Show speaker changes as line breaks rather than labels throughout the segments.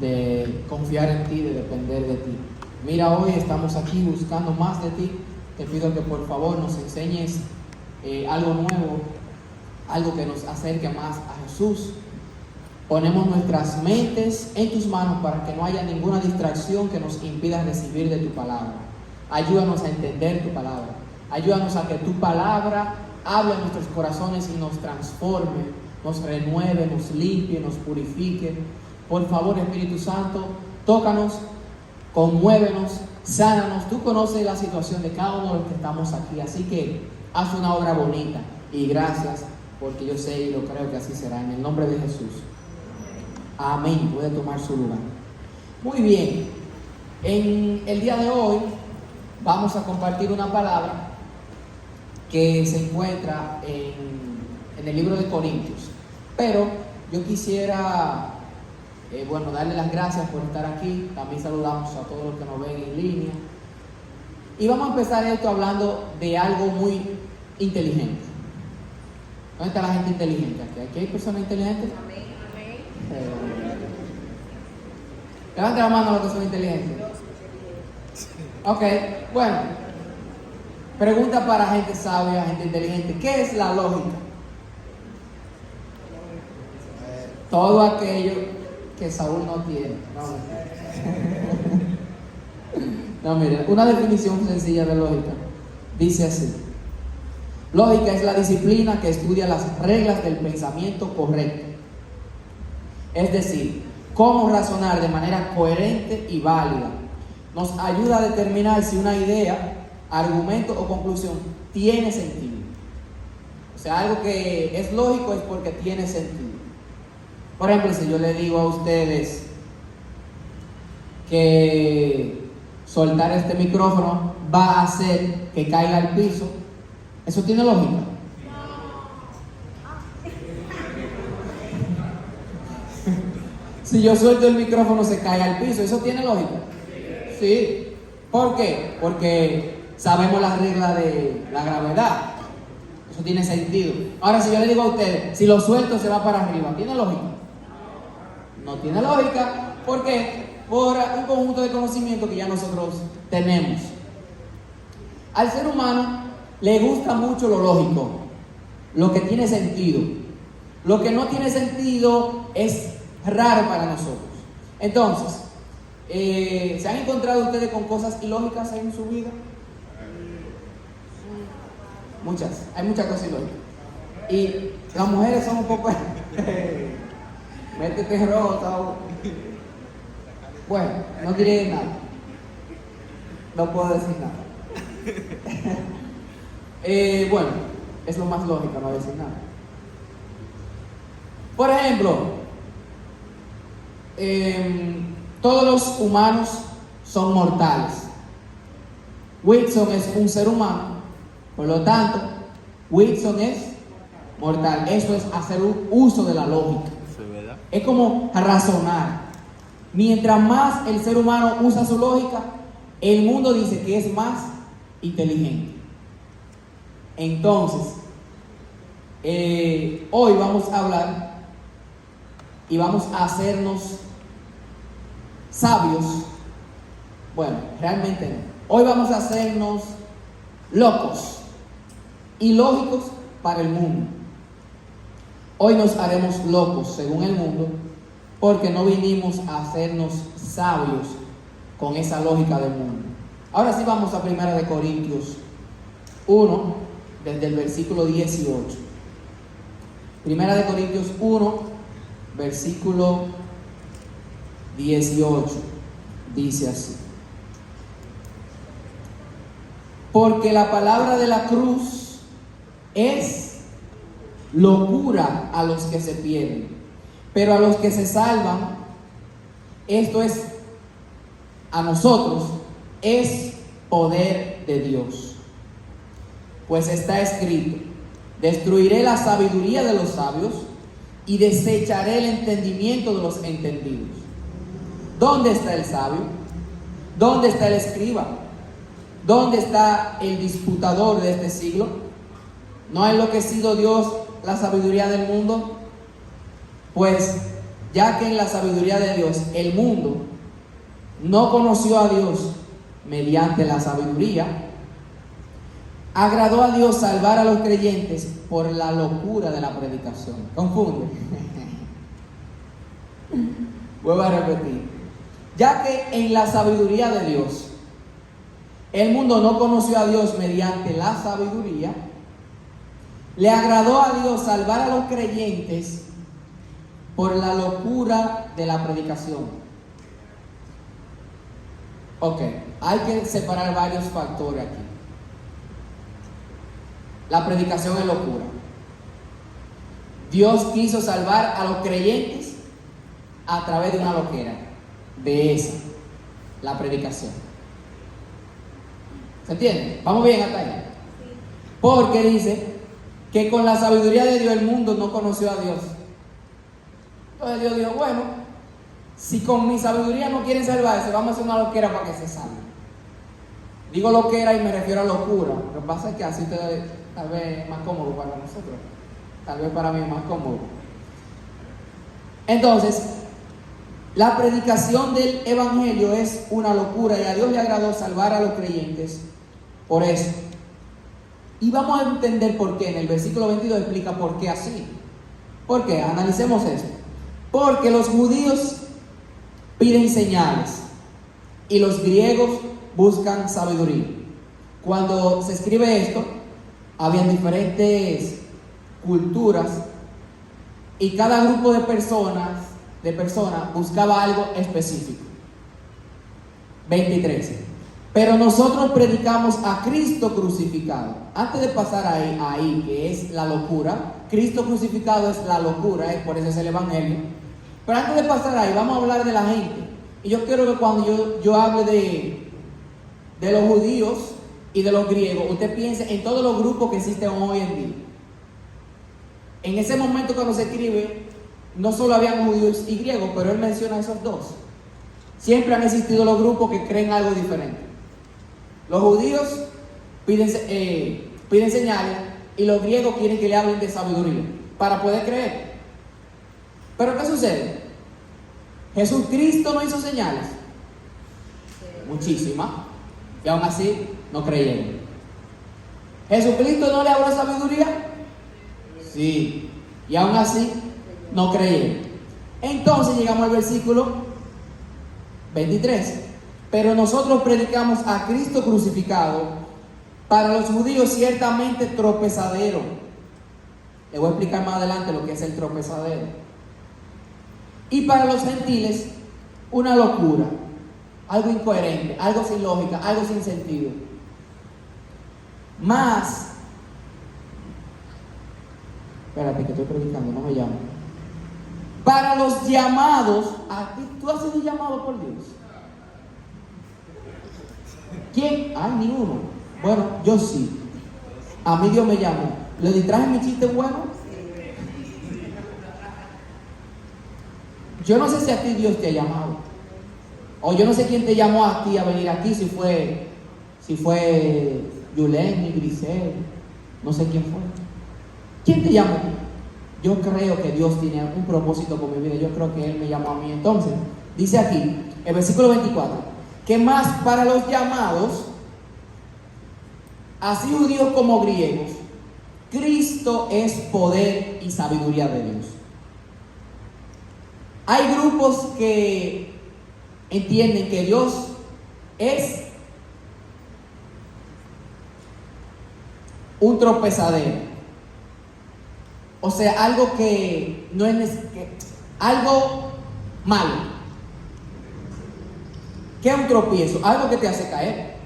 de confiar en ti, de depender de ti. Mira, hoy estamos aquí buscando más de ti. Te pido que por favor nos enseñes algo nuevo, algo que nos acerque más a Jesús. Ponemos nuestras mentes en tus manos para que no haya ninguna distracción que nos impida recibir de tu palabra. Ayúdanos a entender tu palabra. Ayúdanos a que tu palabra hable en nuestros corazones y nos transforme, nos renueve, nos limpie, nos purifique. Por favor, Espíritu Santo, tócanos, conmuévenos, sánanos. Tú conoces la situación de cada uno de los que estamos aquí, así que haz una obra bonita. Y gracias, porque yo sé y lo creo que así será. En el nombre de Jesús. Amén. Puede tomar su lugar. Muy bien. En el día de hoy vamos a compartir una palabra que se encuentra en el libro de Corintios. Pero yo quisiera, darle las gracias por estar aquí. También saludamos a todos los que nos ven en línea. Y vamos a empezar esto hablando de algo muy inteligente. ¿Dónde está la gente inteligente? ¿Aquí hay personas inteligentes?
Amén, amén.
Levanta la mano a los que son inteligentes. Ok, bueno. Pregunta para gente sabia, gente inteligente. ¿Qué es la lógica? Todo aquello que Saúl no tiene. No, mira, una definición sencilla de lógica dice así: lógica es la disciplina que estudia las reglas del pensamiento correcto. Es decir, cómo razonar de manera coherente y válida. Nos ayuda a determinar si una idea, argumento o conclusión tiene sentido. O sea, algo que es lógico es porque tiene sentido. Por ejemplo, si yo le digo a ustedes que soltar este micrófono va a hacer que caiga al piso, ¿eso tiene lógica? Si yo suelto el micrófono se cae al piso, ¿eso tiene lógica? Sí. ¿Por qué? Porque sabemos las reglas de la gravedad. Eso tiene sentido. Ahora, si yo le digo a ustedes, si lo suelto se va para arriba, ¿tiene lógica? No tiene lógica. ¿Por qué? Por un conjunto de conocimientos que ya nosotros tenemos. Al ser humano le gusta mucho lo lógico, lo que tiene sentido. Lo que no tiene sentido es raro para nosotros. Entonces, ¿se han encontrado ustedes con cosas ilógicas en su vida? Muchas, hay muchas cosas ilógicas. Y las mujeres son un poco métete rota. Bueno, no diré nada. No puedo decir nada. Es lo más lógico, no decir nada. Por ejemplo, todos los humanos son mortales. Whitson es un ser humano, por lo tanto, Whitson es mortal. Eso es hacer un uso de la lógica. Es como razonar. Mientras más el ser humano usa su lógica, el mundo dice que es más inteligente. Entonces, hoy vamos a hablar y vamos a hacernos sabios. Bueno, realmente no. Hoy vamos a hacernos locos y lógicos para el mundo. Hoy nos haremos locos según el mundo porque no vinimos a hacernos sabios con esa lógica del mundo. Ahora sí vamos a 1 Corintios 1, desde el versículo 18. 1 Corintios 1, versículo 18, dice así: porque la palabra de la cruz es locura a los que se pierden, pero a los que se salvan, esto es, a nosotros, es poder de Dios. Pues está escrito: destruiré la sabiduría de los sabios y desecharé el entendimiento de los entendidos. ¿Dónde está el sabio? ¿Dónde está el escriba? ¿Dónde está el disputador de este siglo? ¿No ha enloquecido Dios la sabiduría del mundo? Pues ya que en la sabiduría de Dios el mundo no conoció a Dios mediante la sabiduría, agradó a Dios salvar a los creyentes por la locura de la predicación. Confunde. Vuelvo a repetir. Ya que en la sabiduría de Dios el mundo no conoció a Dios mediante la sabiduría, le agradó a Dios salvar a los creyentes por la locura de la predicación. Ok, hay que separar varios factores aquí. La predicación es locura. Dios quiso salvar a los creyentes a través de una loquera, de esa, la predicación. ¿Se entiende? ¿Vamos bien hasta ahí? Porque dice que con la sabiduría de Dios el mundo no conoció a Dios. Entonces Dios dijo, bueno, si con mi sabiduría no quieren salvarse, vamos a hacer una loquera para que se salven. Digo loquera y me refiero a locura. Lo que pasa es que así tal vez es más cómodo para nosotros. Tal vez para mí es más cómodo. Entonces, la predicación del evangelio es una locura y a Dios le agradó salvar a los creyentes por eso. Y vamos a entender por qué. En el versículo 22 explica por qué así. ¿Por qué? Analicemos eso. Porque los judíos piden señales y los griegos buscan sabiduría. Cuando se escribe esto, habían diferentes culturas y cada grupo de personas buscaba algo específico. 23. Pero nosotros predicamos a Cristo crucificado. Antes de pasar ahí que es la locura, Cristo crucificado es la locura, por eso es el evangelio. Pero antes de pasar ahí, vamos a hablar de la gente. Y yo quiero que cuando yo hable de los judíos y de los griegos, usted piense en todos los grupos que existen hoy en día. En ese momento cuando se escribe, no solo habían judíos y griegos, pero él menciona esos dos. Siempre han existido los grupos que creen algo diferente. Los judíos piden señales y los griegos quieren que le hablen de sabiduría para poder creer. Pero ¿qué sucede? Jesucristo no hizo señales. Muchísimas. Y aún así no creyeron. ¿Jesucristo no le habló sabiduría? Sí. Y aún así no creyeron. Entonces llegamos al versículo 23. Pero nosotros predicamos a Cristo crucificado, para los judíos ciertamente tropezadero. Le voy a explicar más adelante lo que es el tropezadero. Y para los gentiles, una locura, algo incoherente, algo sin lógica, algo sin sentido. Más, espérate que estoy predicando, no me llamo. Para los llamados, ¿a ti tú has sido llamado por Dios? ¿Quién? Ay, ni uno. Bueno, yo sí. A mí Dios me llamó. ¿Le distraje mi chiste bueno? Yo no sé si a ti Dios te ha llamado. O yo no sé quién te llamó a ti a venir aquí, si fue Yuleni, Grisel, no sé quién fue. ¿Quién te llamó? Yo creo que Dios tiene un propósito con mi vida. Yo creo que Él me llamó a mí. Entonces, dice aquí, el versículo 24. Que más para los llamados, así judíos como griegos, Cristo es poder y sabiduría de Dios. Hay grupos que entienden que Dios es un tropezadero. O sea, algo que no es algo malo. ¿Qué es un tropiezo? Algo que te hace caer,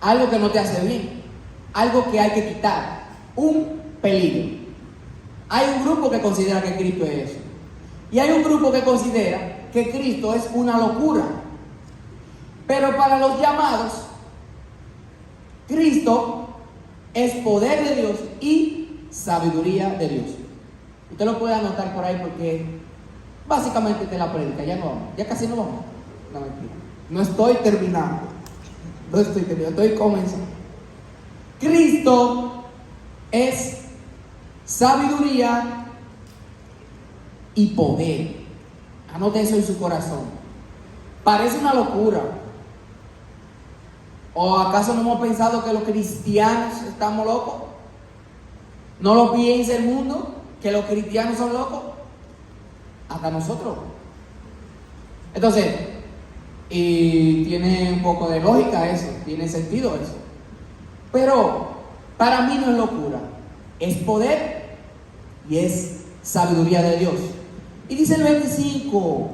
algo que no te hace bien, algo que hay que quitar, un peligro. Hay un grupo que considera que Cristo es eso. Y hay un grupo que considera que Cristo es una locura. Pero para los llamados, Cristo es poder de Dios y sabiduría de Dios. Usted lo puede anotar por ahí porque básicamente te la predica. Ya no vamos, ya casi no vamos. No, mentira. No estoy terminando. Estoy comenzando. Cristo es sabiduría y poder. Anote eso en su corazón. Parece una locura. ¿O acaso no hemos pensado que los cristianos estamos locos? ¿No lo piensa el mundo que los cristianos son locos? Hasta nosotros. Entonces, y tiene un poco de lógica eso, tiene sentido eso. Pero para mí no es locura, es poder y es sabiduría de Dios. Y dice el 25,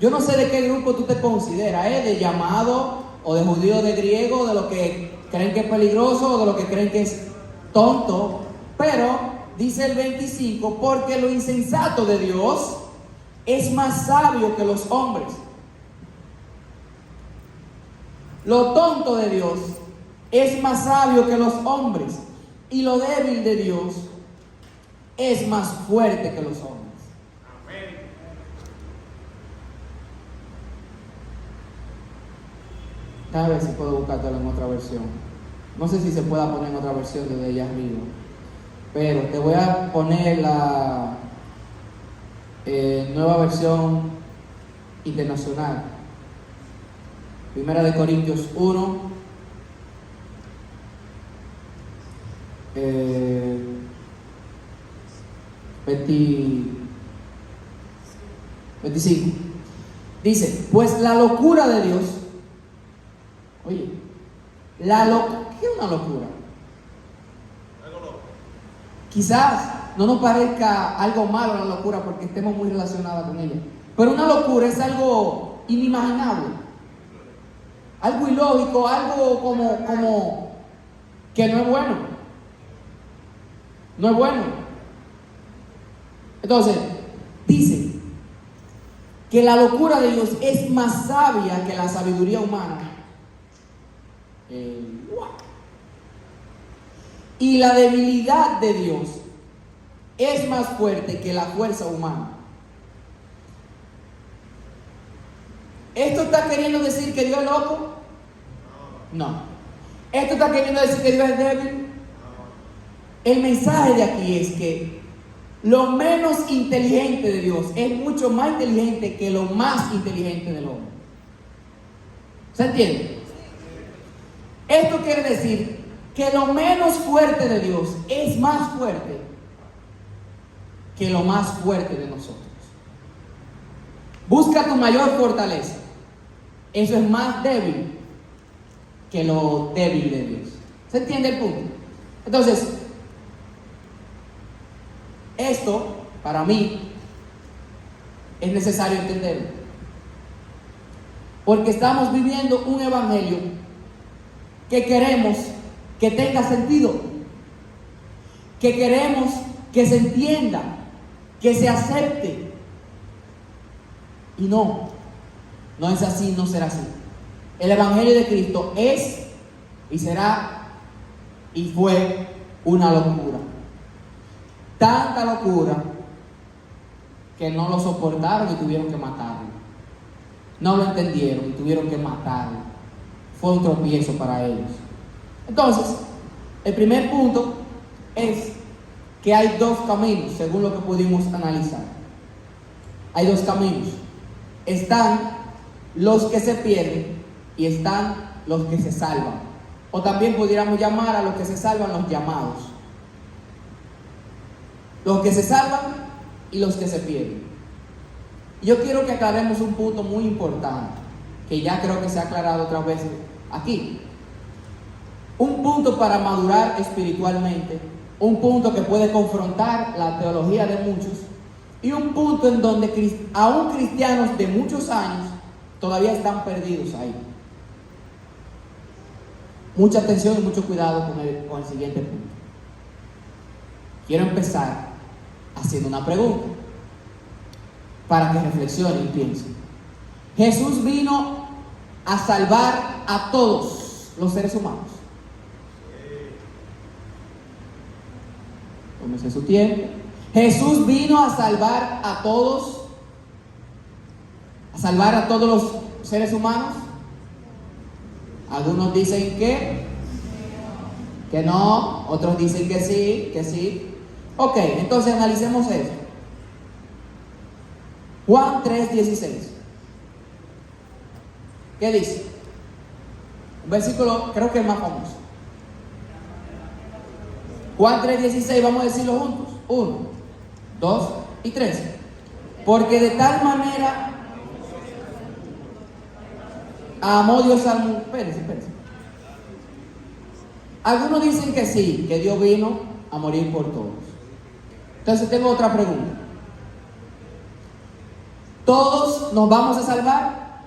yo no sé de qué grupo tú te consideras, de llamado o de judío, de griego, de lo que creen que es peligroso o de lo que creen que es tonto, pero dice el 25, porque lo insensato de Dios es más sabio que los hombres. Lo tonto de Dios es más sabio que los hombres, y lo débil de Dios es más fuerte que los hombres. Amén. A ver si puedo buscártelo en otra versión. No sé si se pueda poner en otra versión desde allá arriba, pero te voy a poner la nueva versión internacional. Primera de Corintios 1, 25. Dice, pues la locura de Dios. Oye, ¿qué es una locura? Quizás no nos parezca algo malo la locura porque estemos muy relacionados con ella, pero una locura es algo inimaginable, algo ilógico, algo como que no es bueno. No es bueno. Entonces, dice que la locura de Dios es más sabia que la sabiduría humana. Y la debilidad de Dios es más fuerte que la fuerza humana. ¿Esto está queriendo decir que Dios es loco? No. ¿Esto está queriendo decir que Dios es débil? El mensaje de aquí es que lo menos inteligente de Dios es mucho más inteligente que lo más inteligente del hombre. ¿Se entiende? Esto quiere decir que lo menos fuerte de Dios es más fuerte que lo más fuerte de nosotros. Busca tu mayor fortaleza. Eso es más débil que lo débil de Dios. ¿Se entiende el punto? Entonces, esto, para mí, es necesario entenderlo. Porque estamos viviendo un evangelio que queremos que tenga sentido, que queremos que se entienda, que se acepte. Y no es así, no será así. El evangelio de Cristo es y será y fue una locura. Tanta locura que no lo soportaron y tuvieron que matarlo. No lo entendieron y tuvieron que matarlo. Fue un tropiezo para ellos. Entonces, el primer punto es que hay dos caminos, según lo que pudimos analizar. Hay dos caminos. Están los que se pierden y están los que se salvan. O también pudiéramos llamar a los que se salvan los llamados. Los que se salvan y los que se pierden. Yo quiero que aclaremos un punto muy importante, que ya creo que se ha aclarado otras veces aquí. Un punto para madurar espiritualmente, un punto que puede confrontar la teología de muchos, y un punto en donde aún cristianos de muchos años todavía están perdidos ahí. Mucha atención y mucho cuidado con el siguiente punto. Quiero empezar haciendo una pregunta para que reflexionen y piensen. Jesús vino a salvar a todos los seres humanos. Tómese su tiempo. Jesús vino a salvar a todos, los seres humanos. Algunos dicen que no, otros dicen que sí. Ok, entonces analicemos esto. Juan 3:16. ¿Qué dice? Un versículo, creo que es más famoso. Juan 3:16, vamos a decirlo juntos. 1, 2 y 3. Porque de tal manera amó Dios al mundo. Espérense. Algunos dicen que sí, que Dios vino a morir por todos. Entonces tengo otra pregunta. ¿Todos nos vamos a salvar?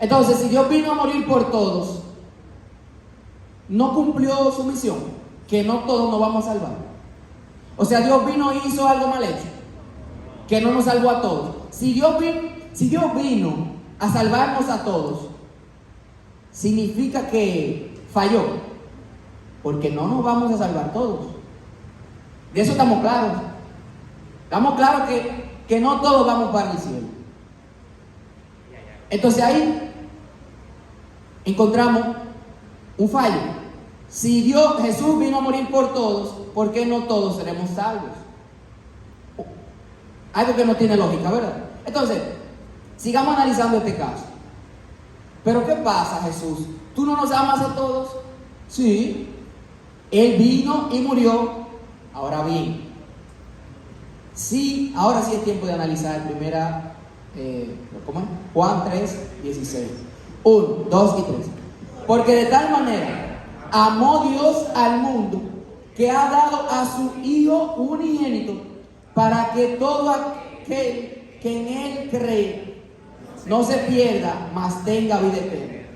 Entonces, si Dios vino a morir por todos, no cumplió su misión, que no todos nos vamos a salvar. O sea, Dios vino y hizo algo mal hecho, que no nos salvó a todos. Si Dios vino a salvarnos a todos, significa que falló, porque no nos vamos a salvar todos. De eso estamos claros. Estamos claros que no todos vamos para el cielo. Entonces ahí encontramos un fallo. Si Jesús vino a morir por todos, ¿por qué no todos seremos salvos? Algo que no tiene lógica, ¿verdad? Entonces, sigamos analizando este caso. Pero ¿qué pasa, Jesús? ¿Tú no nos amas a todos? Sí. Él vino y murió. Ahora bien, sí, ahora sí es tiempo de analizar ¿cómo es? Juan 3:16. 1, 2 y 3. Porque de tal manera amó Dios al mundo que ha dado a su Hijo unigénito, para que todo aquel que en Él cree no se pierda, mas tenga vida eterna.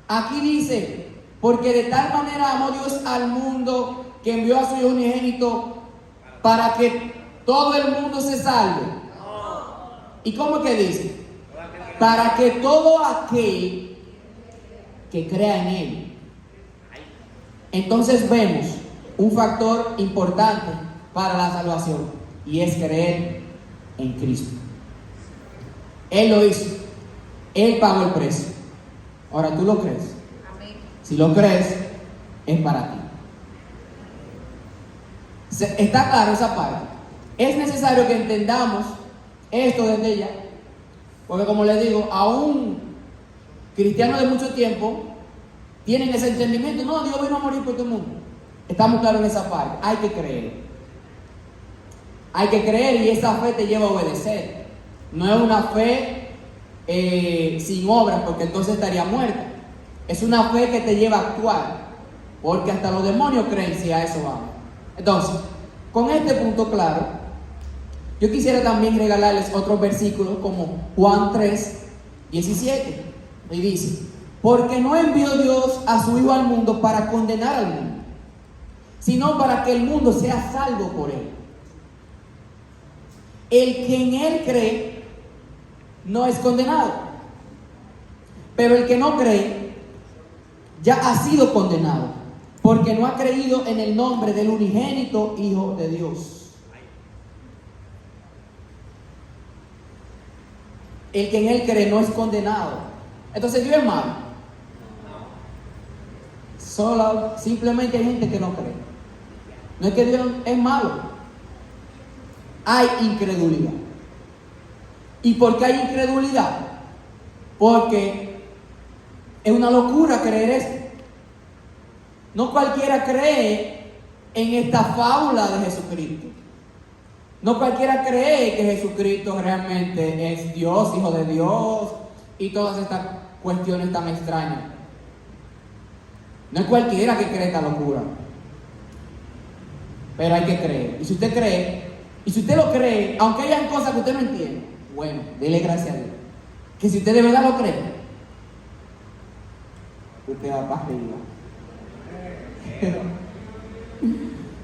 Aquí dice, porque de tal manera amó Dios al mundo que envió a su Hijo unigénito para que todo el mundo se salve. ¿Y cómo es que dice? Para que todo aquel que crea en Él. Entonces vemos un factor importante para la salvación, y es creer en Cristo. Él lo hizo. Él pagó el precio. Ahora tú lo crees.
Amén.
Si lo crees, es para ti. ¿Está claro esa parte? Es necesario que entendamos esto desde ya, porque como les digo, aún cristianos de mucho tiempo tienen ese entendimiento. No, Dios vino a morir por todo el mundo. Estamos claros en esa parte. Hay que creer. Hay que creer, y esa fe te lleva a obedecer. No es una fe sin obras, porque entonces estaría muerta. Es una fe que te lleva a actuar, porque hasta los demonios creen si a eso vamos. Entonces, con este punto claro, yo quisiera también regalarles otros versículos como Juan 3:17. Y dice, porque no envió Dios a su Hijo al mundo para condenar al mundo, sino para que el mundo sea salvo por Él. El que en Él cree no es condenado, pero el que no cree ya ha sido condenado, porque no ha creído en el nombre del unigénito Hijo de Dios. El que en Él cree no es condenado. Entonces, ¿Dios es malo? Simplemente hay gente que no cree. No es que Dios es malo. Hay incredulidad. ¿Y por qué hay incredulidad? Porque es una locura creer esto. No cualquiera cree en esta fábula de Jesucristo. No cualquiera cree que Jesucristo realmente es Dios, Hijo de Dios, y todas estas cuestiones tan extrañas. No es cualquiera que cree esta locura. Pero hay que creer. Y si usted cree, y si usted lo cree, aunque hayan cosas que usted no entiende, bueno, dele gracias a Dios. Que si usted de verdad lo cree, usted va para arriba.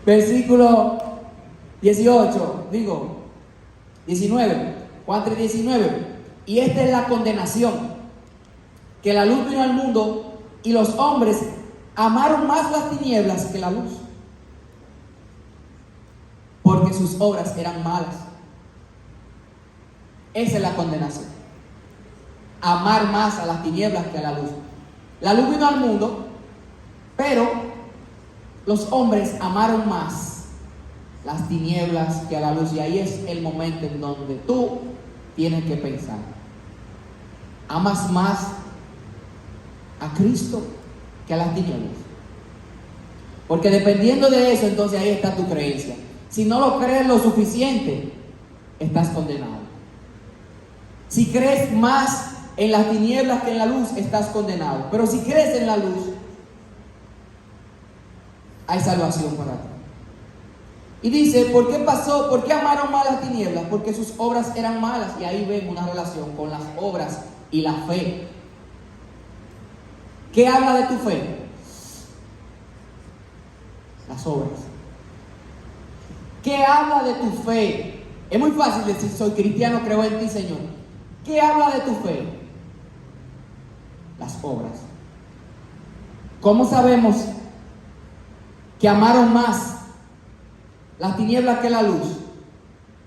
Versículo 19, Juan 3:19. Y esta es la condenación, que la luz vino al mundo y los hombres amaron más las tinieblas que la luz, porque sus obras eran malas. Esa es la condenación. Amar más a las tinieblas que a la luz. La luz vino al mundo, pero los hombres amaron más las tinieblas que a la luz. Y ahí es el momento en donde tú tienes que pensar: ¿amas más a Cristo que a las tinieblas? Porque dependiendo de eso, entonces ahí está tu creencia. Si no lo crees lo suficiente, estás condenado. Si crees más en las tinieblas que en la luz, estás condenado. Pero si crees en la luz, hay salvación para ti. Y dice, ¿por qué pasó? ¿Por qué amaron más las tinieblas? Porque sus obras eran malas. Y ahí vemos una relación con las obras y la fe. ¿Qué habla de tu fe? Las obras. ¿Qué habla de tu fe? Es muy fácil decir, soy cristiano, creo en ti, Señor. ¿Qué habla de tu fe? Las obras. ¿Cómo sabemos que amaron más las tinieblas que la luz?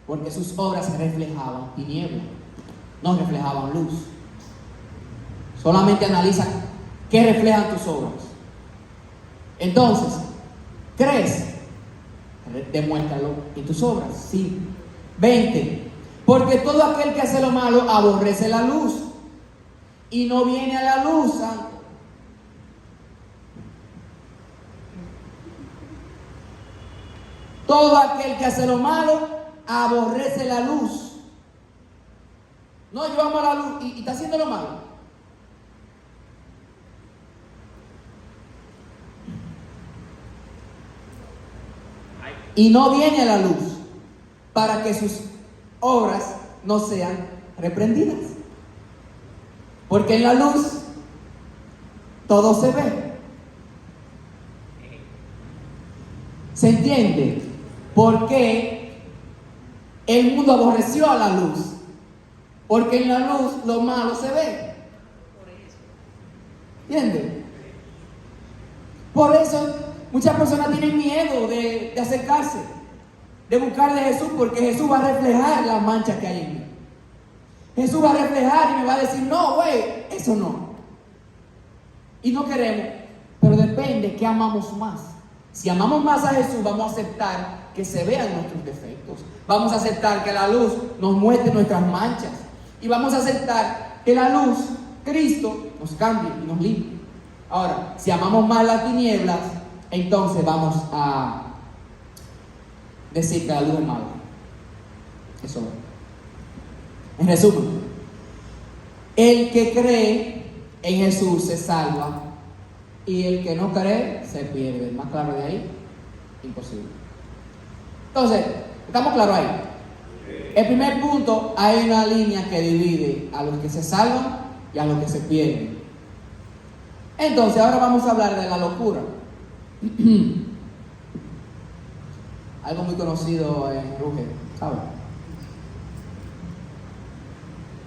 Porque sus obras reflejaban tinieblas, no reflejaban luz. Solamente analiza qué reflejan tus obras. Entonces, ¿crees? Demuéstralo en tus obras. Sí. 20. Porque todo aquel que hace lo malo aborrece la luz y no viene a la luz. Todo aquel que hace lo malo aborrece la luz. No, yo amo la luz y está haciendo lo malo. Y no viene a la luz para que sus obras no sean reprendidas. Porque en la luz todo se ve. ¿Se entiende por qué el mundo aborreció a la luz? Porque en la luz lo malo se ve. ¿Entiende? Por eso muchas personas tienen miedo de acercarse, de buscar de Jesús, porque Jesús va a reflejar las manchas que hay en mí. Jesús va a reflejar y me va a decir, no, güey, eso no. Y no queremos, pero depende qué amamos más. Si amamos más a Jesús, vamos a aceptar que se vean nuestros defectos. Vamos a aceptar que la luz nos muestre nuestras manchas. Y vamos a aceptar que la luz, Cristo, nos cambie y nos limpie. Ahora, si amamos más las tinieblas, entonces vamos a decir que la luz es mala. Eso. En resumen, el que cree en Jesús se salva y el que no cree se pierde. Más claro de ahí, imposible. Entonces, ¿estamos claros ahí? El primer punto, hay una línea que divide a los que se salvan y a los que se pierden. Entonces, ahora vamos a hablar de la locura. Algo muy conocido en Ruge, ¿sabes?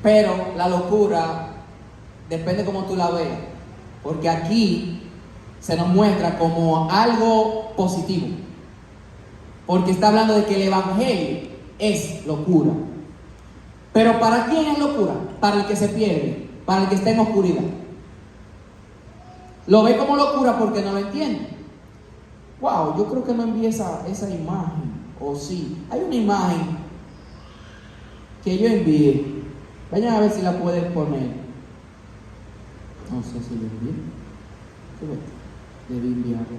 Pero la locura depende cómo tú la veas, porque aquí se nos muestra como algo positivo, porque está hablando de que el evangelio es locura. Pero ¿para quién es locura? Para el que se pierde, para el que está en oscuridad. Lo ve como locura porque no lo entiende. Wow, yo creo que no envié esa imagen. O sí, hay una imagen que yo envié. Vayan a ver si la pueden poner. No sé si lo envié. Debí enviarlo.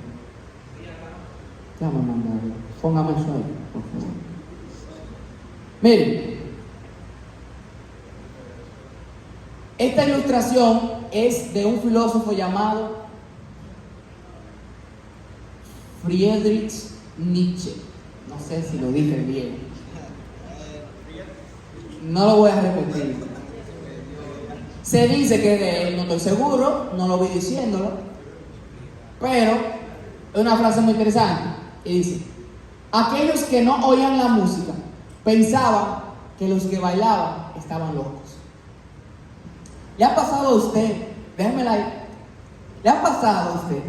Déjame mandarlo. Póngame eso ahí, por favor. Miren. Esta ilustración es de un filósofo llamado Friedrich Nietzsche. No sé si lo dije bien. No lo voy a repetir. Se dice que de él, no estoy seguro, no lo voy diciéndolo, pero es una frase muy interesante. Y dice: aquellos que no oían la música pensaban que los que bailaban estaban locos. ¿Le ha pasado a usted? Déjeme ahí. ¿Le ha pasado a usted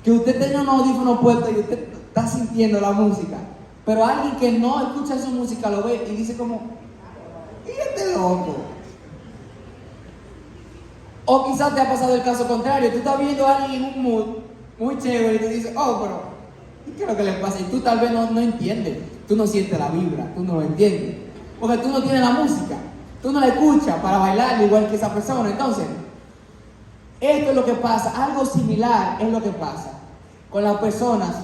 que usted tenga un audífono puesto y usted está sintiendo la música, pero alguien que no escucha su música lo ve y dice como, ¿y este loco? O quizás te ha pasado el caso contrario, tú estás viendo a alguien en un mood muy chévere y tú dices, oh, pero ¿Qué es lo que le pasa? Y tú tal vez no entiendes, tú no sientes la vibra, tú no lo entiendes, porque tú no tienes la música, tú no la escuchas para bailar igual que esa persona. Entonces, esto es lo que pasa, algo similar es lo que pasa con las personas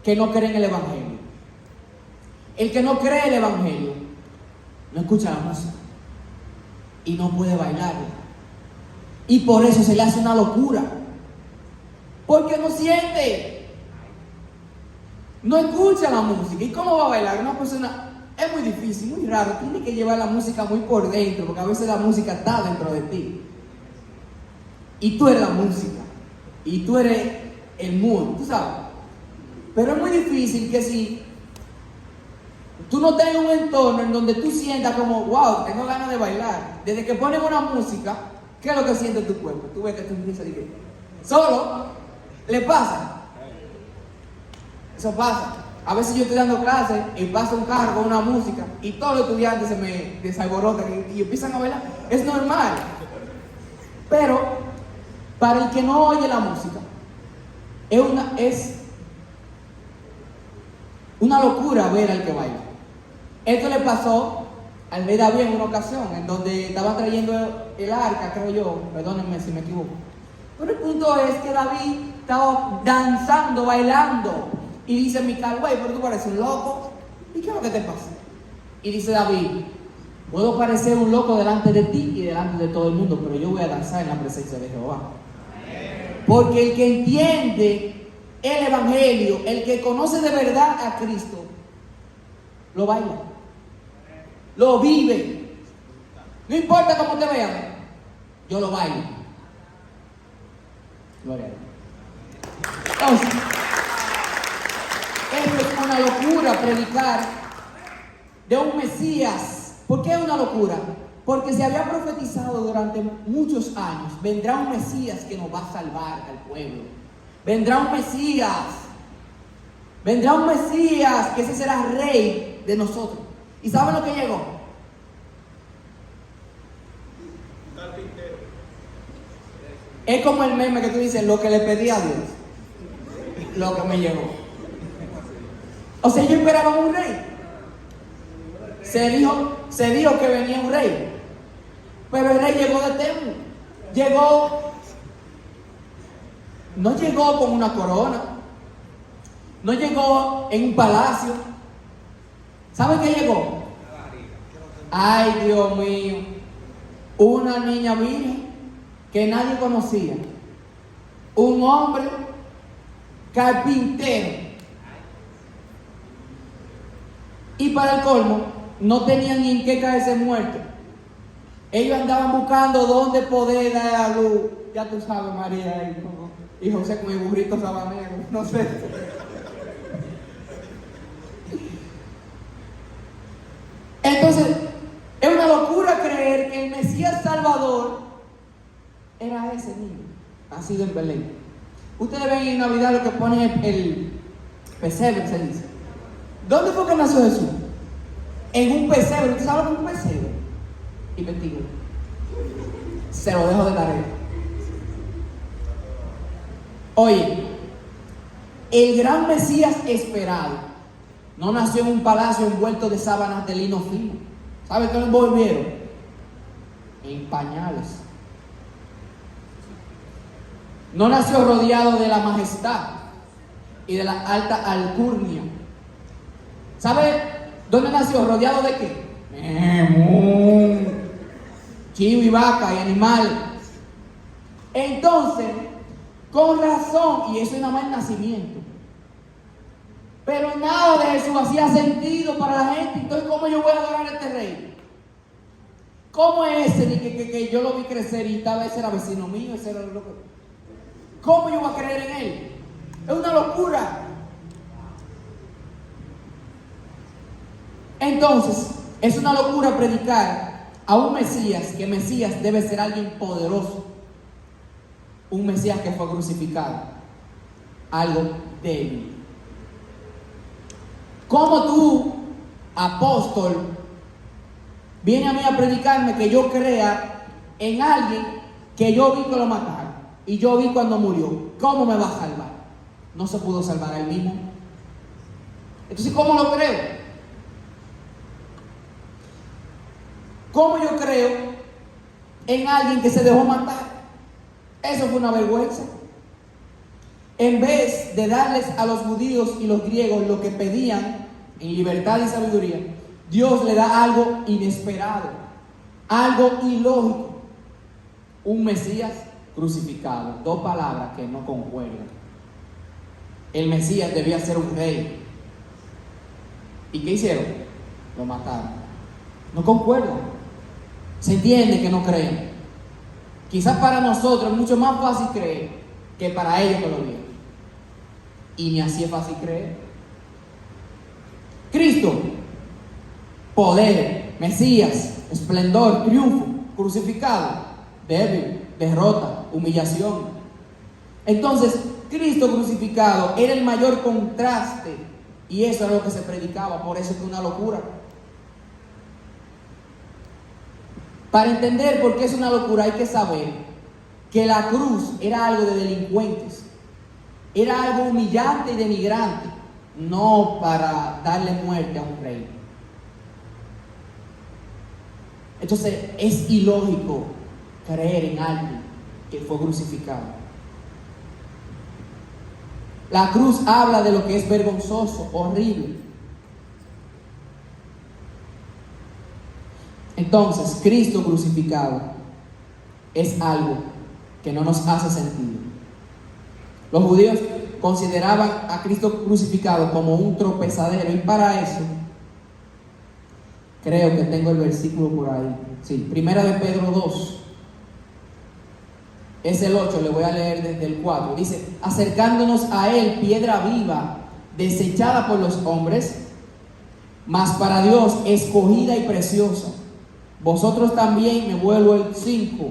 que no creen el Evangelio. El que no cree el Evangelio no escucha la música y no puede bailarla. Y por eso se le hace una locura. Porque no siente, no escucha la música. ¿Y cómo va a bailar? Una persona, es muy difícil, muy raro. Tiene que llevar la música muy por dentro, porque a veces la música está dentro de ti. Y tú eres la música. Y tú eres el mood, tú sabes. Pero es muy difícil que si tú no tengas un entorno en donde tú sientas como, wow, tengo ganas de bailar. Desde que ponen una música, ¿qué es lo que siente tu cuerpo? Tú ves que tú empiezas a decir, solo le pasa. Eso pasa. A veces yo estoy dando clases y pasa un carro con una música y todos los estudiantes se me desalborotan y empiezan a bailar. Es normal. Pero para el que no oye la música, es una locura ver al que baila. Esto le pasó al rey David en una ocasión, en donde estaba trayendo el arca, creo yo, perdónenme si me equivoco. Pero el punto es que David estaba danzando, bailando, y dice Mical, güey, pero tú pareces un loco, ¿y qué es lo que te pasa? Y dice David, puedo parecer un loco delante de ti y delante de todo el mundo, pero yo voy a danzar en la presencia de Jehová. Porque el que entiende el Evangelio, el que conoce de verdad a Cristo, lo baila, lo vive. No importa cómo te vean, yo lo bailo. Gloria a Dios. Entonces, esto es una locura predicar de un Mesías. ¿Por qué es una locura? Porque se había profetizado durante muchos años, vendrá un Mesías que nos va a salvar al pueblo. Vendrá un Mesías que ese será rey de nosotros. ¿Y saben lo que llegó? Es como el meme que tú dices, lo que le pedí a Dios, lo que me llegó. O sea, ellos esperaban un rey. Se dijo que venía un rey. Pero el rey llegó de Temu. No llegó con una corona. No llegó en un palacio. ¿Saben qué llegó? Ay, Dios mío. Una niña virgen que nadie conocía. Un hombre carpintero. Y para el colmo, no tenían ni en qué caerse muertos. Ellos andaban buscando dónde poder dar a luz. Ya tú sabes, María y José con el burrito sabanero, no sé. Entonces, es una locura creer que el Mesías Salvador era ese niño, nacido en Belén. Ustedes ven en Navidad lo que pone el pesebre, se dice. ¿Dónde fue que nació Jesús? En un pesebre. ¿Usted sabe lo que es un pesebre? Investigo. Se lo dejo de tarea. Oye, el gran Mesías esperado no nació en un palacio envuelto de sábanas de lino fino. ¿Sabe qué lo envolvieron? En pañales. No nació rodeado de la majestad y de la alta alcurnia. ¿Sabe dónde nació? ¿Rodeado de qué? Chivo y vaca y animal. Entonces, con razón, y eso es nada más el nacimiento. Pero nada de eso hacía sentido para la gente. Entonces, ¿cómo yo voy a adorar a este rey? ¿Cómo es ese que yo lo vi crecer y tal vez era vecino mío? Ese era lo que... ¿Cómo yo voy a creer en él? Es una locura. Entonces, es una locura predicar a un Mesías, que Mesías debe ser alguien poderoso. Un Mesías que fue crucificado. Algo débil. ¿Cómo tú, apóstol, vienes a mí a predicarme que yo crea en alguien que yo vi que lo mataron y yo vi cuando murió? ¿Cómo me va a salvar? No se pudo salvar a él mismo. Entonces, ¿cómo lo creo? ¿Cómo yo creo en alguien que se dejó matar? Eso fue una vergüenza. En vez de darles a los judíos y los griegos lo que pedían en libertad y sabiduría, Dios le da algo inesperado, algo ilógico. Un Mesías crucificado. Dos palabras que no concuerdan. El Mesías debía ser un rey. ¿Y qué hicieron? Lo mataron. No concuerdan. Se entiende que no creen. Quizás para nosotros es mucho más fácil creer que para ellos que lo vieron. Y ni así es fácil creer. Cristo, poder, Mesías, esplendor, triunfo, crucificado, débil, derrota, humillación. Entonces, Cristo crucificado era el mayor contraste, y eso era lo que se predicaba. Por eso es que es una locura. Para entender por qué es una locura hay que saber que la cruz era algo de delincuentes, era algo humillante y denigrante, no para darle muerte a un rey. Entonces es ilógico creer en alguien que fue crucificado. La cruz habla de lo que es vergonzoso, horrible. Entonces, Cristo crucificado es algo que no nos hace sentido. Los judíos consideraban a Cristo crucificado como un tropezadero, y para eso creo que tengo el versículo por ahí. Sí, Primera de Pedro 2. Es el 8, le voy a leer desde el 4. Dice: acercándonos a Él, piedra viva, desechada por los hombres, mas para Dios escogida y preciosa. Vosotros también, me vuelvo el 5.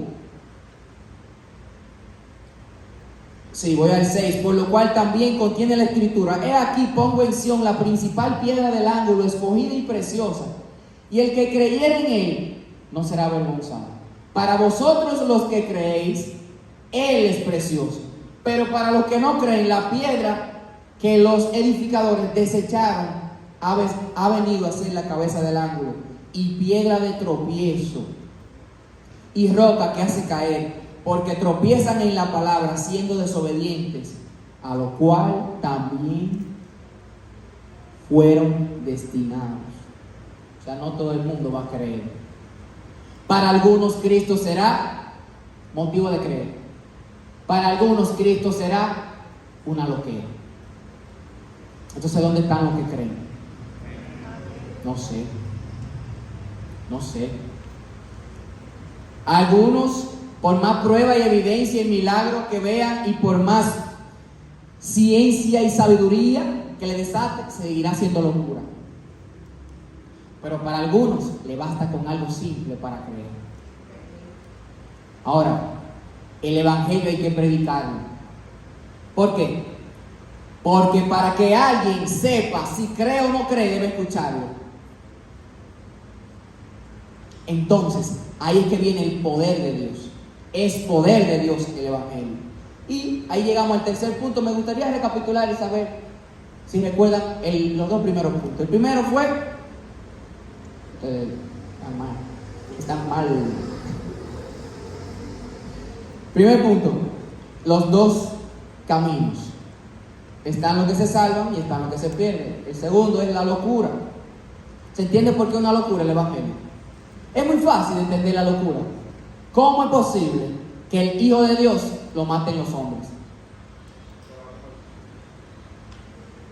Sí, voy al 6. Por lo cual también contiene la escritura: he aquí pongo en Sión la principal piedra del ángulo, escogida y preciosa, y el que creyere en Él no será avergonzado. Para vosotros los que creéis, Él es precioso, pero para los que no creen, la piedra que los edificadores desecharon ha venido a ser la cabeza del ángulo, y piedra de tropiezo, y roca que hace caer, porque tropiezan en la palabra, siendo desobedientes, a lo cual también fueron destinados. O sea, no todo el mundo va a creer. Para algunos Cristo será motivo de creer. Para algunos Cristo será una loquera. Entonces, ¿dónde están los que creen? No sé. No sé. Algunos, por más prueba y evidencia y milagro que vean, y por más ciencia y sabiduría que le desate, seguirá siendo locura. Pero para algunos le basta con algo simple para creer. Ahora, el evangelio hay que predicarlo. ¿Por qué? Porque para que alguien sepa si cree o no cree, debe escucharlo. Entonces, ahí es que viene el poder de Dios. Es poder de Dios el evangelio. Y ahí llegamos al tercer punto. Me gustaría recapitular y saber si recuerdan los dos primeros puntos. El primero fue están mal. Primer punto: los dos caminos. Están los que se salvan y están los que se pierden. El segundo es la locura. ¿Se entiende por qué una locura el evangelio? Es muy fácil entender la locura. ¿Cómo es posible que el Hijo de Dios lo maten los hombres?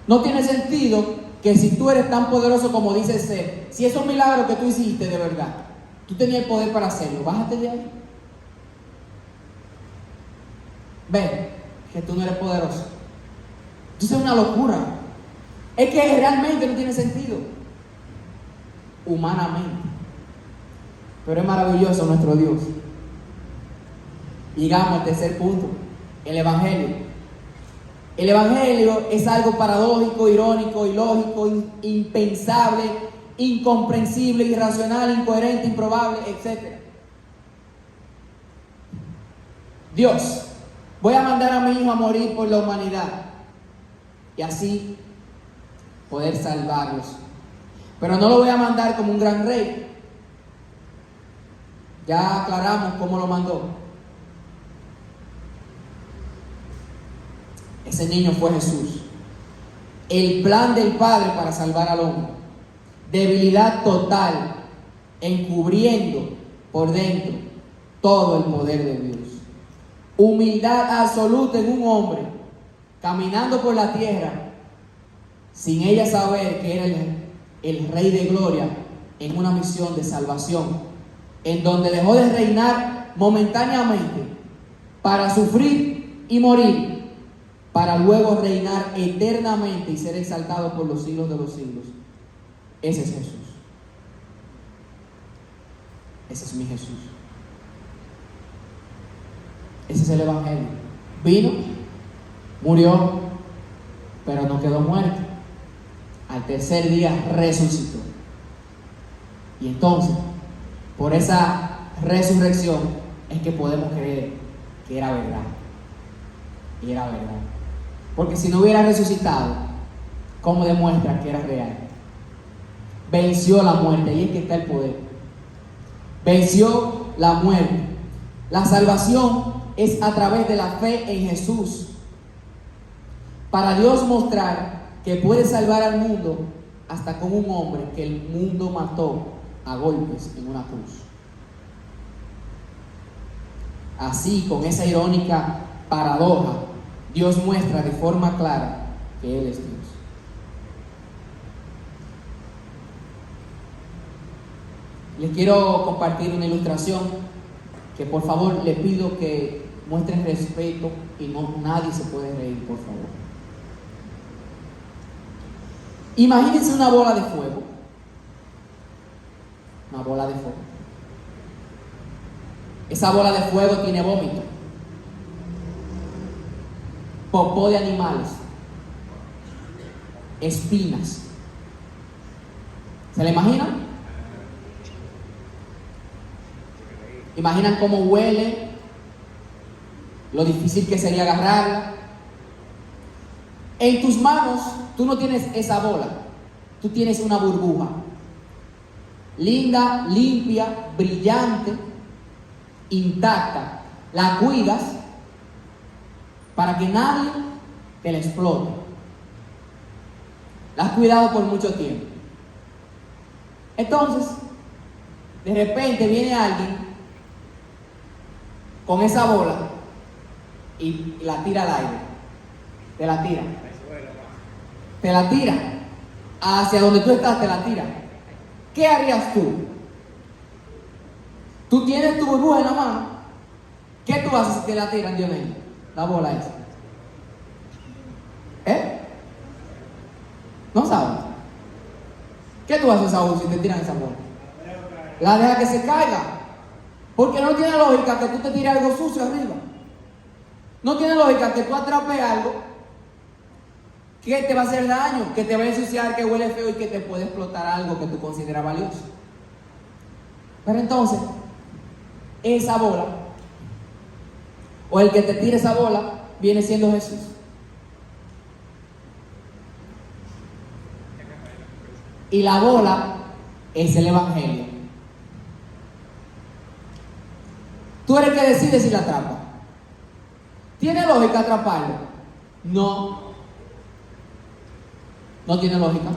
No tiene sentido que si tú eres tan poderoso como dices ser, si es un milagro que tú hiciste de verdad, tú tenías el poder para hacerlo, bájate de ahí. Ve que tú no eres poderoso. Entonces es una locura. Es que realmente no tiene sentido humanamente. Pero es maravilloso nuestro Dios. Llegamos al tercer punto: el evangelio. El evangelio es algo paradójico, irónico, ilógico, impensable, incomprensible, irracional, incoherente, improbable, etc. Dios: voy a mandar a mi hijo a morir por la humanidad, y así poder salvarlos. Pero no lo voy a mandar como un gran rey. Ya aclaramos cómo lo mandó. Ese niño fue Jesús. El plan del Padre para salvar al hombre. Debilidad total, encubriendo por dentro todo el poder de Dios. Humildad absoluta en un hombre, caminando por la tierra, sin ella saber que era el Rey de Gloria, en una misión de salvación, en donde dejó de reinar momentáneamente para sufrir y morir, para luego reinar eternamente y ser exaltado por los siglos de los siglos. Ese es Jesús. Ese es mi Jesús. Ese es el Evangelio. Vino, murió, pero no quedó muerto. Al tercer día resucitó. Y entonces, por esa resurrección es que podemos creer que era verdad. Y era verdad. Porque si no hubiera resucitado, ¿cómo demuestra que era real? Venció la muerte, y es que está el poder. Venció la muerte. La salvación es a través de la fe en Jesús. Para Dios mostrar que puede salvar al mundo hasta con un hombre que el mundo mató a golpes en una cruz. Así, con esa irónica paradoja, Dios muestra de forma clara que Él es Dios. Les quiero compartir una ilustración que por favor les pido que muestren respeto y nadie se puede reír, por favor. Imagínense una bola de fuego. Una bola de fuego. Esa bola de fuego tiene vómito, popó de animales, espinas. ¿Se la imaginan? ¿Imaginan cómo huele? Lo difícil que sería agarrarla. En tus manos tú no tienes esa bola, tú tienes una burbuja. Linda, limpia, brillante, intacta. La cuidas para que nadie te la explote. La has cuidado por mucho tiempo. Entonces, de repente viene alguien con esa bola y la tira al aire. Te la tira. Te la tira. Hacia donde tú estás te la tira. ¿Qué harías tú? Tú tienes tu burbuja en la mano. ¿Qué tú haces si te la tiran, Dios mío? La bola esa. ¿No sabes? ¿Qué tú haces, Saúl, si te tiran esa bola? La deja que se caiga. Porque no tiene lógica que tú te tires algo sucio arriba. No tiene lógica que tú atrapes algo que te va a hacer daño, que te va a ensuciar, que huele feo y que te puede explotar algo que tú consideras valioso. Pero entonces, esa bola, o el que te tire esa bola, viene siendo Jesús. Y la bola es el Evangelio. Tú eres el que decide si la atrapa. ¿Tiene lógica atraparlo? No. No tiene lógica.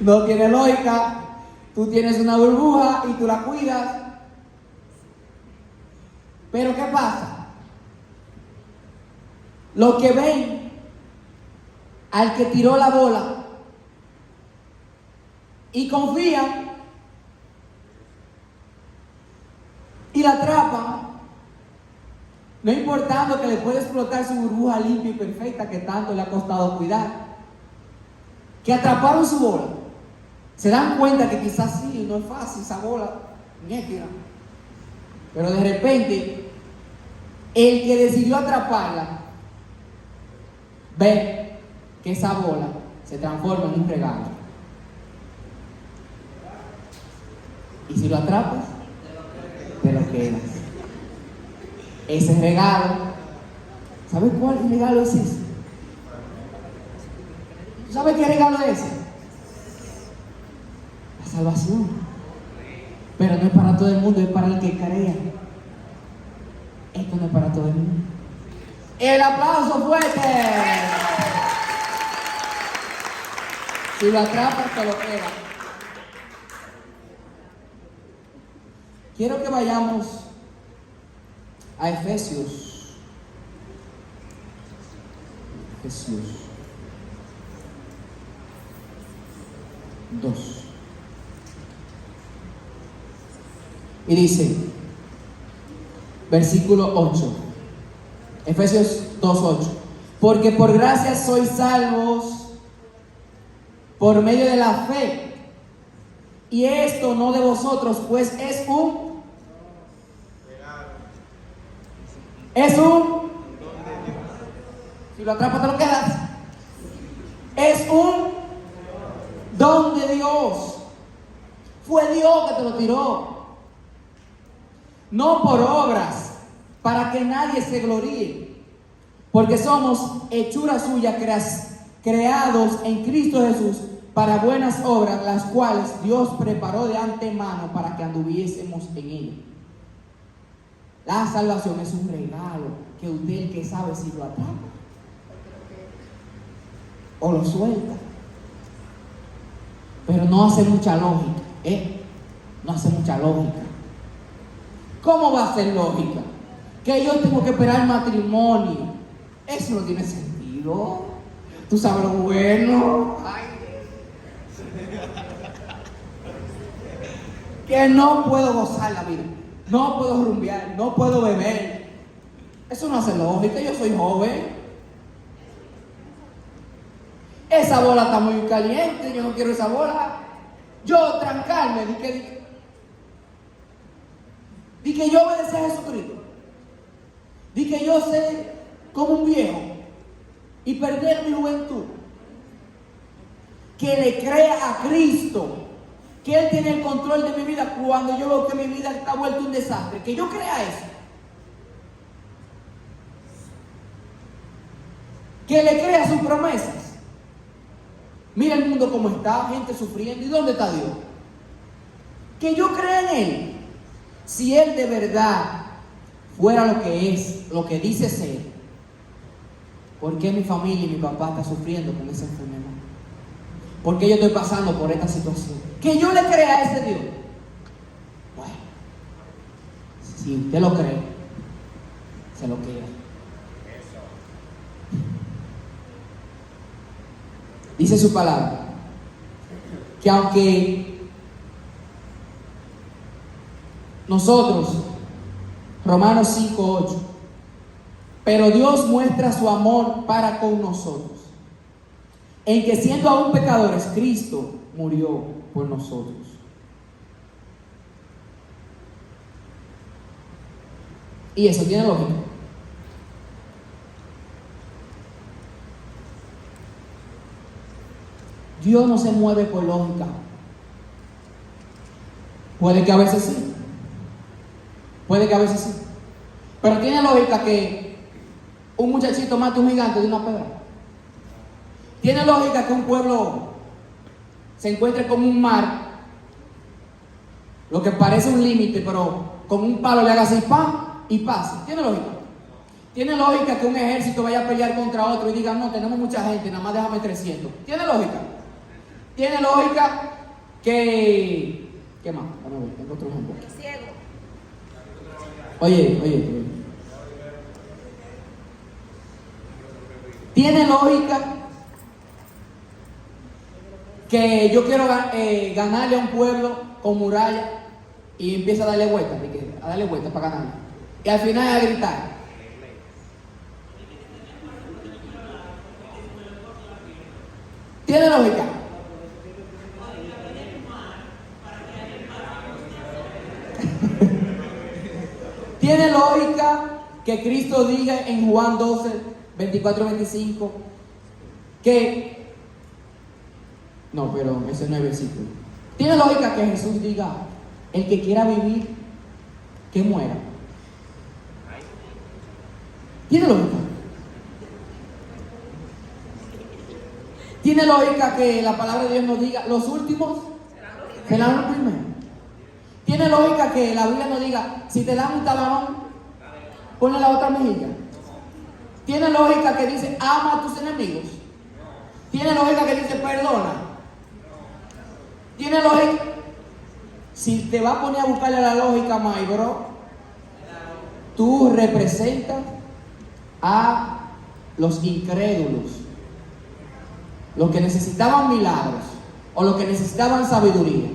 No tiene lógica. Tú tienes una burbuja y tú la cuidas. Pero ¿qué pasa? Los que ven al que tiró la bola y confían y la atrapan, no importando que le puede explotar su burbuja limpia y perfecta que tanto le ha costado cuidar, que atraparon su bola, se dan cuenta que quizás sí, no es fácil esa bola, nítida, pero de repente el que decidió atraparla ve que esa bola se transforma en un regalo. Y si lo atrapas, te lo quedas. Ese regalo ¿Sabes cuál regalo es ese? ¿Sabes qué regalo es ese? La salvación. Pero no es para todo el mundo, es para el que crea. Esto no es para todo el mundo. El aplauso fuerte. Si lo atrapas, te lo queda. Quiero que vayamos a Efesios 2. Y dice, versículo 8. Efesios 2:8. Porque por gracia sois salvos por medio de la fe. Y esto no de vosotros, pues es un si lo atrapas te lo quedas. Es un don de Dios. Fue Dios que te lo tiró. No por obras, para que nadie se gloríe. Porque somos hechura suya, creados en Cristo Jesús para buenas obras, las cuales Dios preparó de antemano para que anduviésemos en ellas. La salvación es un regalo que usted, el que sabe, si lo atrapa o lo suelta. Pero no hace mucha lógica, no hace mucha lógica. ¿Cómo va a ser lógica? Que yo tengo que esperar el matrimonio. Eso no tiene sentido. Tú sabes lo bueno. Ay. Que no puedo gozar la vida. No puedo rumbear, no puedo beber. Eso no hace lógica, yo soy joven. Esa bola está muy caliente, yo no quiero esa bola. Yo trancarme, di que yo obedece a Jesucristo. Di que yo sé como un viejo y perder mi juventud. Que le crea a Cristo que Él tiene el control de mi vida cuando yo veo que mi vida está vuelta un desastre. Que yo crea eso. Que le crea sus promesas. Mira el mundo como está, gente sufriendo. ¿Y dónde está Dios? Que yo crea en Él. Si Él de verdad fuera lo que es, lo que dice ser, ¿por qué mi familia y mi papá está sufriendo con esa enfermedad? ¿Por qué yo estoy pasando por esta situación? Que yo le crea a ese Dios. Bueno, si usted lo cree, se lo queda. Dice su palabra que aunque nosotros, Romanos 5:8, pero Dios muestra su amor para con nosotros, en que siendo aún pecadores, Cristo murió por nosotros. Y eso tiene lógica. Dios no se mueve por lógica. Puede que a veces sí. Puede que a veces sí. Pero tiene lógica que un muchachito mate un gigante de una pedra. Tiene lógica que un pueblo se encuentre con un mar, lo que parece un límite, pero con un palo le haga así, ¡pam! Y pase. Tiene lógica. Tiene lógica que un ejército vaya a pelear contra otro y diga, no, tenemos mucha gente, nada más déjame 300. Tiene lógica. Tiene lógica que... ¿Qué más? Vamos a ver, tengo otro ejemplo. Oye. Tiene lógica que yo quiero ganarle a un pueblo con muralla y empieza a darle vueltas para ganarle. Y al final a gritar. ¿Tiene lógica? ¿Tiene lógica que Cristo diga en Juan 12, 24-25 que... No, pero ese no es versículo. ¿Tiene lógica que Jesús diga, el que quiera vivir, que muera? ¿Tiene lógica? ¿Tiene lógica que la palabra de Dios nos diga los últimos serán los primeros? ¿Tiene lógica que la Biblia nos diga si te dan un talón, ponle la otra mejilla? ¿Tiene lógica que dice ama a tus enemigos? ¿Tiene lógica que dice perdona? ¿Tiene lógica? Si te va a poner a buscarle la lógica, my bro, tú representas a los incrédulos, los que necesitaban milagros o los que necesitaban sabiduría.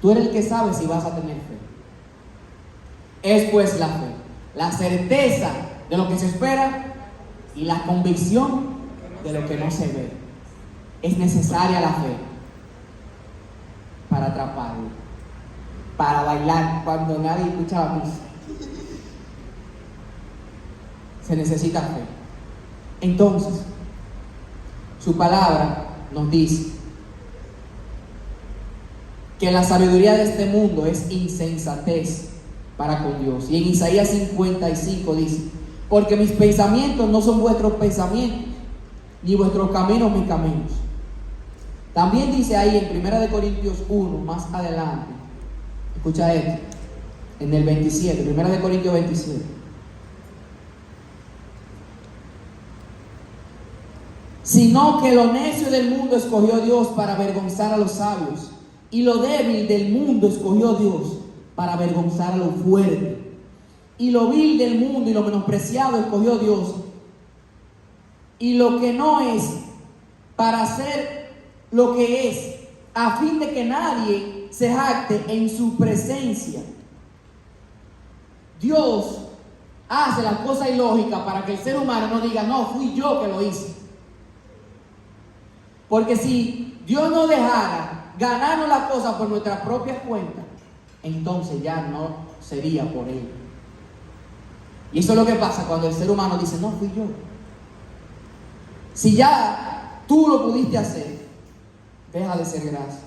Tú eres el que sabe si vas a tener fe. Es pues la fe, la certeza de lo que se espera y la convicción de lo que no se ve. Es necesaria la fe para atraparlo, para bailar cuando nadie escucha la música. Se necesita fe. Entonces, su palabra nos dice que la sabiduría de este mundo es insensatez para con Dios. Y en Isaías 55 dice: porque mis pensamientos no son vuestros pensamientos, ni vuestros caminos mis caminos. También dice ahí en 1 Corintios 1, más adelante, escucha esto, en el 27, 1 Corintios 27. Sino que lo necio del mundo escogió Dios para avergonzar a los sabios, y lo débil del mundo escogió Dios para avergonzar a lo fuerte. Y lo vil del mundo y lo menospreciado escogió Dios, y lo que no es, para hacer lo que es, a fin de que nadie se jacte en su presencia. Dios hace las cosas ilógicas para que el ser humano no diga: no, fui yo que lo hice. Porque si Dios nos dejara ganarnos las cosas por nuestra propia cuenta, entonces ya no sería por Él. Y eso es lo que pasa cuando el ser humano dice: no, fui yo. Si ya tú lo pudiste hacer, deja de ser gracia.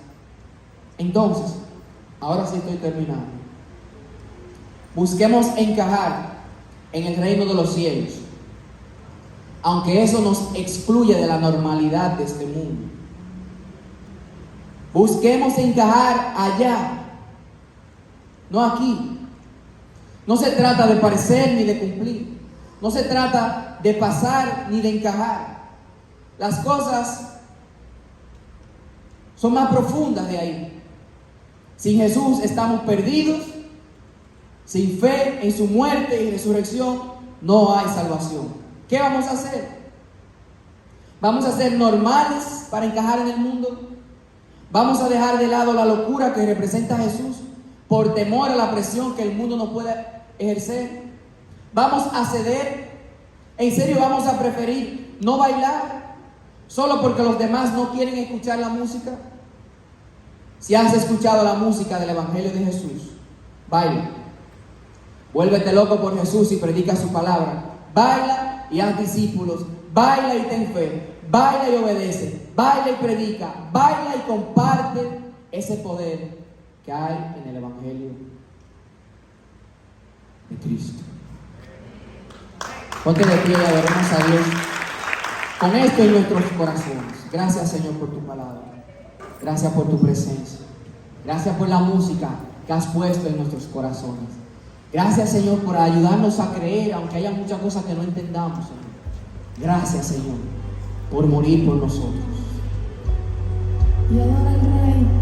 Entonces, ahora sí estoy terminando. Busquemos encajar en el reino de los cielos, aunque eso nos excluye de la normalidad de este mundo. Busquemos encajar allá, no aquí. No se trata de parecer ni de cumplir. No se trata de pasar ni de encajar. Las cosas son más profundas de ahí. Sin Jesús estamos perdidos. Sin fe en su muerte y resurrección no hay salvación. ¿Qué vamos a hacer? ¿Vamos a ser normales para encajar en el mundo? ¿Vamos a dejar de lado la locura que representa a Jesús por temor a la presión que el mundo nos puede ejercer? ¿Vamos a ceder? ¿En serio vamos a preferir no bailar solo porque los demás no quieren escuchar la música? Si has escuchado la música del Evangelio de Jesús, baila. Vuélvete loco por Jesús y predica su palabra. Baila y haz discípulos. Baila y ten fe. Baila y obedece. Baila y predica. Baila y comparte ese poder que hay en el Evangelio de Cristo. Ponte de pie y adoremos a Dios con esto en nuestros corazones. Gracias, Señor, por tu palabra. Gracias por tu presencia. Gracias por la música que has puesto en nuestros corazones. Gracias, Señor, por ayudarnos a creer, aunque haya muchas cosas que no entendamos, Señor. Gracias, Señor, por morir por nosotros.
Y adora al Rey.